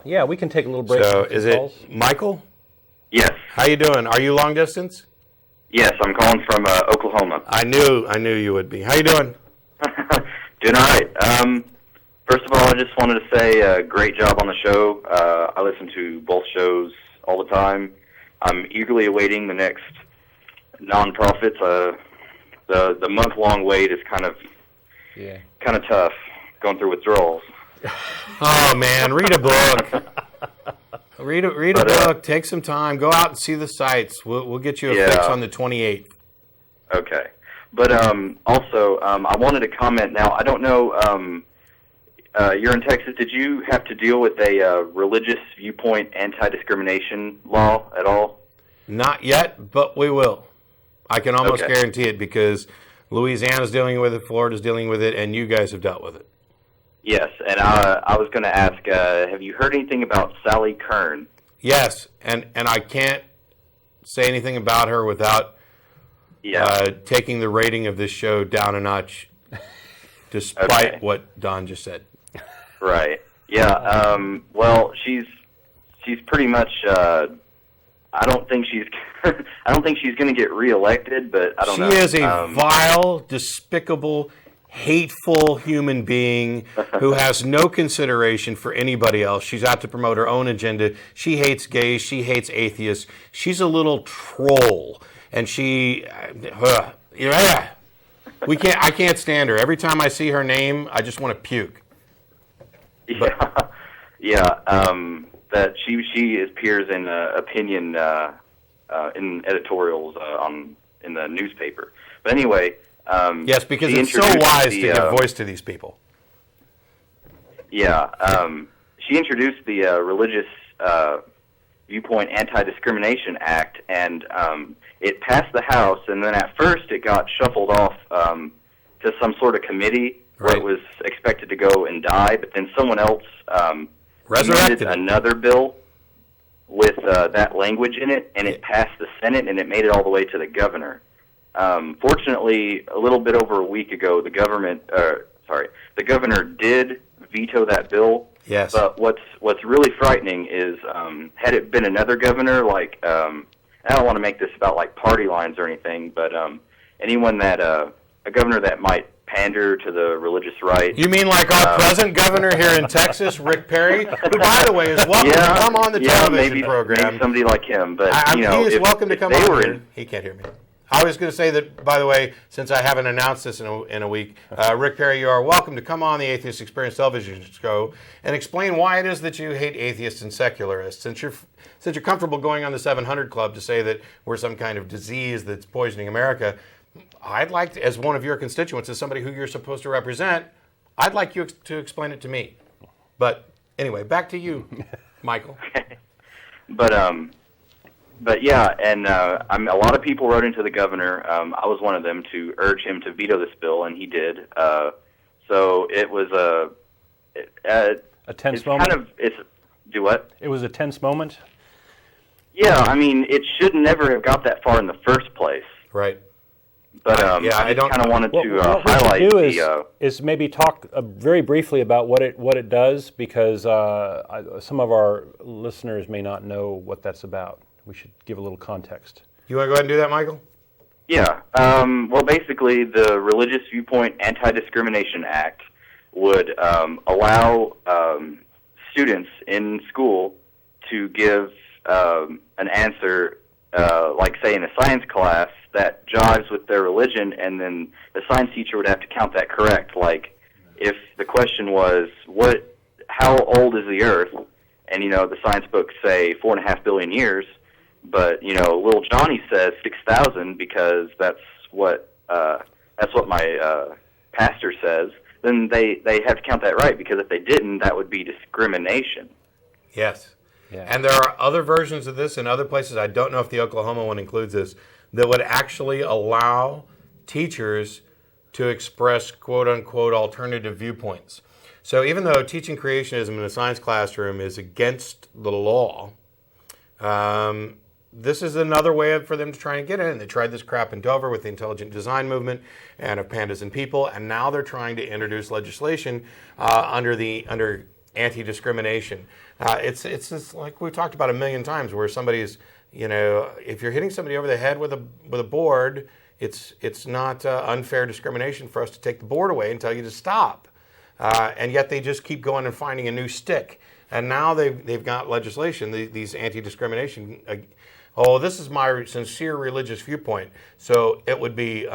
Yeah, we can take a little break. So is it Michael? Yes. How you doing? Are you long distance? Yes, I'm calling from Oklahoma. I knew you would be. How you doing? Doing all right. First of all, I just wanted to say great job on the show. I listen to both shows all the time. I'm eagerly awaiting the next non-profits. The month-long wait is kind of tough, going through withdrawals. Oh man, read a book. read a book. Take some time. Go out and see the sites. We'll get you a fix on the 28th. Okay, but also I wanted to comment. Now I don't know. You're in Texas. Did you have to deal with a religious viewpoint anti-discrimination law at all? Not yet, but we will. I can almost guarantee it because Louisiana's dealing with it, Florida's dealing with it, and you guys have dealt with it. Yes, and I was going to ask, have you heard anything about Sally Kern? Yes, and I can't say anything about her without taking the rating of this show down a notch, despite what Don just said. Right. Yeah. Well, she's pretty much. I don't think she's. I don't think she's going to get reelected, but I don't know. She is a vile, despicable, hateful human being who has no consideration for anybody else. She's out to promote her own agenda. She hates gays. She hates atheists. She's a little troll, and she. We can't. I can't stand her. Every time I see her name, I just want to puke. That she appears in opinion in editorials in the newspaper. But anyway, yes, because it's so wise to give voice to these people. Yeah, she introduced the Religious Viewpoint Anti-Discrimination Act, and it passed the House. And then at first, it got shuffled off to some sort of committee. Where it was expected to go and die, but then someone else resurrected another bill with that language in it, and it passed the Senate, and it made it all the way to the governor. Fortunately, a little bit over a week ago, the governor did veto that bill. Yes. But what's really frightening is, had it been another governor, like I don't want to make this about like party lines or anything, but anyone that a governor that might pander to the religious right. You mean like our present governor here in Texas, Rick Perry, who, by the way, is welcome to come on the television program. Maybe somebody like him, but he is welcome to come on here. He can't hear me. I was going to say that, by the way, since I haven't announced this in a week, Rick Perry, you are welcome to come on the Atheist Experience television show and explain why it is that you hate atheists and secularists. Since you're comfortable going on the 700 Club to say that we're some kind of disease that's poisoning America, I'd like to, as one of your constituents, as somebody who you're supposed to represent, I'd like you to explain it to me. But anyway, back to you, Michael. But yeah, and a lot of people wrote into the governor. I was one of them to urge him to veto this bill, and he did. So it was a tense moment. Do what? It was a tense moment. Yeah, I mean, it should never have got that far in the first place. Right. But I just kind of wanted to highlight what we do is maybe talk very briefly about what it does, because some of our listeners may not know what that's about. We should give a little context. You want to go ahead and do that, Michael? Yeah. Well, basically, the Religious Viewpoint Anti-Discrimination Act would allow students in school to give an answer, like, say, in a science class, that jives with their religion, and then the science teacher would have to count that correct. Like, if the question was, how old is the Earth? And, the science books say 4.5 billion years, but, little Johnny says 6,000 because that's what my pastor says, then they have to count that right, because if they didn't, that would be discrimination. Yes. Yeah. And there are other versions of this in other places. I don't know if the Oklahoma one includes this, that would actually allow teachers to express quote-unquote alternative viewpoints. So even though teaching creationism in a science classroom is against the law, this is another way for them to try and get in. They tried this crap in Dover with the intelligent design movement and of pandas and people, and now they're trying to introduce legislation under anti-discrimination. It's just like we've talked about a million times, where somebody's, if you're hitting somebody over the head with a board, it's not unfair discrimination for us to take the board away and tell you to stop. And yet they just keep going and finding a new stick. And now they've got legislation, these anti-discrimination. This is my sincere religious viewpoint. So it would be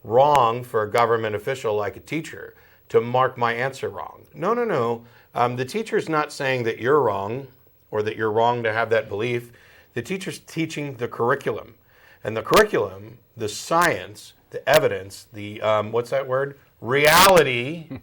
wrong for a government official like a teacher to mark my answer wrong. No. The teacher's not saying that you're wrong or that you're wrong to have that belief. The teacher's teaching the curriculum. And the curriculum, the science, the evidence, the, what's that word? Reality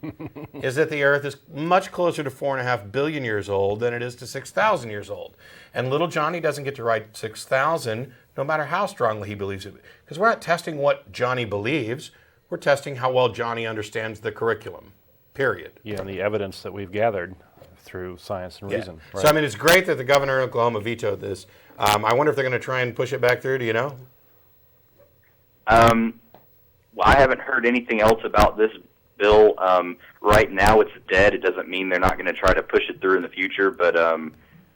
is that the Earth is much closer to 4.5 billion years old than it is to 6,000 years old. And little Johnny doesn't get to write 6,000, no matter how strongly he believes it. Because we're not testing what Johnny believes. We're testing how well Johnny understands the curriculum, period. Yeah, and the evidence that we've gathered through science and reason. Right? So, it's great that the governor of Oklahoma vetoed this. I wonder if they're going to try and push it back through. Do you know? Well, I haven't heard anything else about this bill. Right now it's dead. It doesn't mean they're not going to try to push it through in the future, but I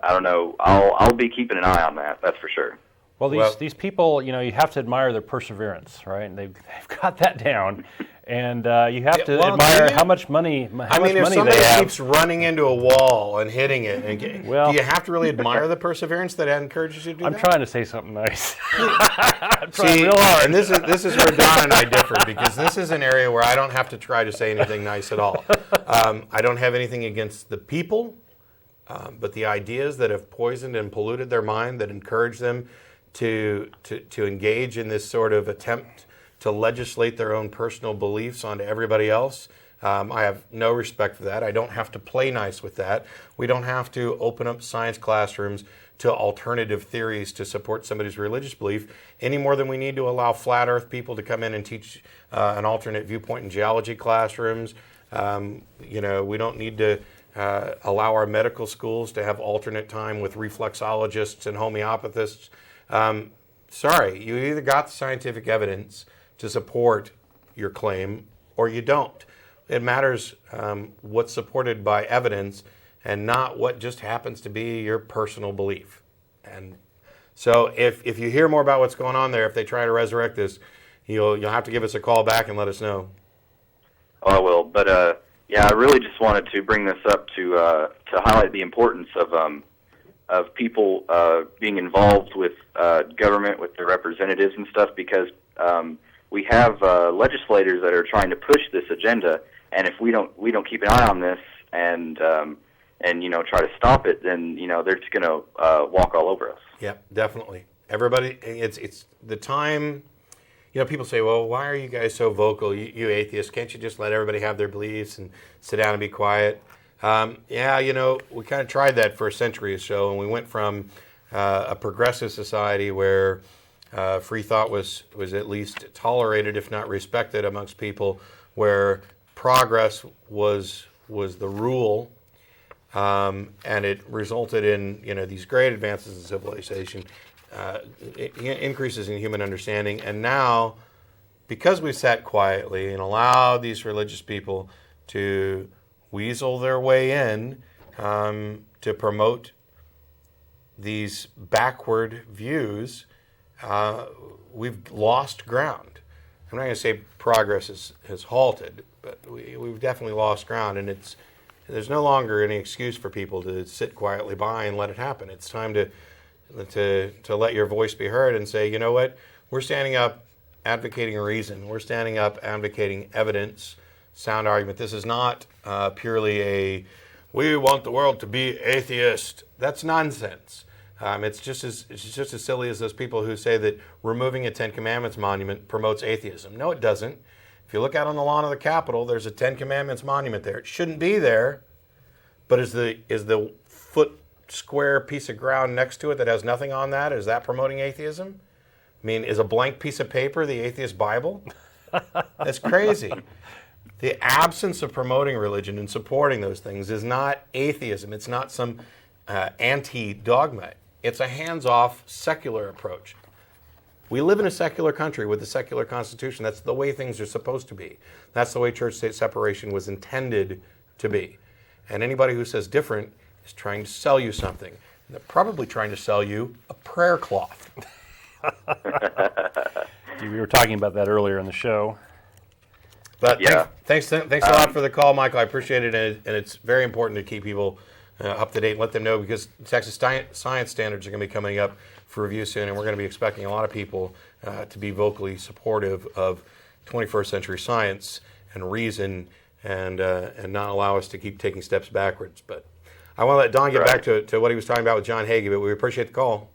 don't know. I'll be keeping an eye on that, that's for sure. Well, these people, you have to admire their perseverance, right? And they've got that down. And you have to admire how much money they have. If somebody keeps running into a wall and hitting it, do you have to really admire the perseverance that encourages you to do that? I'm trying to say something nice. I'm trying real hard. And this is where Don and I differ, because this is an area where I don't have to try to say anything nice at all. I don't have anything against the people, but the ideas that have poisoned and polluted their mind, that encourage them to engage in this sort of attempt to legislate their own personal beliefs onto everybody else. I have no respect for that. I don't have to play nice with that. We don't have to open up science classrooms to alternative theories to support somebody's religious belief any more than we need to allow flat earth people to come in and teach an alternate viewpoint in geology classrooms. We don't need to allow our medical schools to have alternate time with reflexologists and homeopathists. Sorry, you either got the scientific evidence to support your claim or you don't. It matters what's supported by evidence and not what just happens to be your personal belief. And so if you hear more about what's going on there, if they try to resurrect this, you'll have to give us a call back and let us know. Oh, I will. But I really just wanted to bring this up to highlight the importance of people being involved with government, with their representatives and stuff, because we have legislators that are trying to push this agenda, and if we don't keep an eye on this and try to stop it, then they're just going to walk all over us. Yeah, definitely. Everybody, it's the time. People say, "Well, why are you guys so vocal? You atheists, can't you just let everybody have their beliefs and sit down and be quiet?" We kind of tried that for a century or so, and we went from a progressive society where free thought was at least tolerated, if not respected, amongst people, where progress was the rule, and it resulted in these great advances in civilization, increases in human understanding, and now, because we sat quietly and allowed these religious people to weasel their way in to promote these backward views, we've lost ground. I'm not going to say progress has halted, but we've definitely lost ground, and there's no longer any excuse for people to sit quietly by and let it happen. It's time to let your voice be heard and say, you know what, we're standing up advocating reason. We're standing up advocating evidence, sound argument. This is not purely we want the world to be atheist. That's nonsense. It's just as silly as those people who say that removing a Ten Commandments monument promotes atheism. No, it doesn't. If you look out on the lawn of the Capitol, there's a Ten Commandments monument there. It shouldn't be there, but is the foot square piece of ground next to it that has nothing on that, is that promoting atheism? I mean, is a blank piece of paper the atheist Bible? That's crazy. The absence of promoting religion and supporting those things is not atheism. It's not some anti-dogma. It's a hands-off secular approach. We live in a secular country with a secular constitution. That's the way things are supposed to be. That's the way church-state separation was intended to be. And anybody who says different is trying to sell you something. They're probably trying to sell you a prayer cloth. We were talking about that earlier in the show. But thanks a lot for the call, Michael. I appreciate it, and it's very important to keep people up to date and let them know, because Texas science standards are going to be coming up for review soon, and we're going to be expecting a lot of people to be vocally supportive of 21st century science and reason, and not allow us to keep taking steps backwards. But I want to let Don get back to what he was talking about with John Hagee, but we appreciate the call.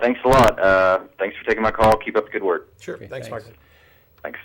Thanks a lot. Thanks for taking my call. Keep up the good work. Sure. Thanks, Michael. Thanks.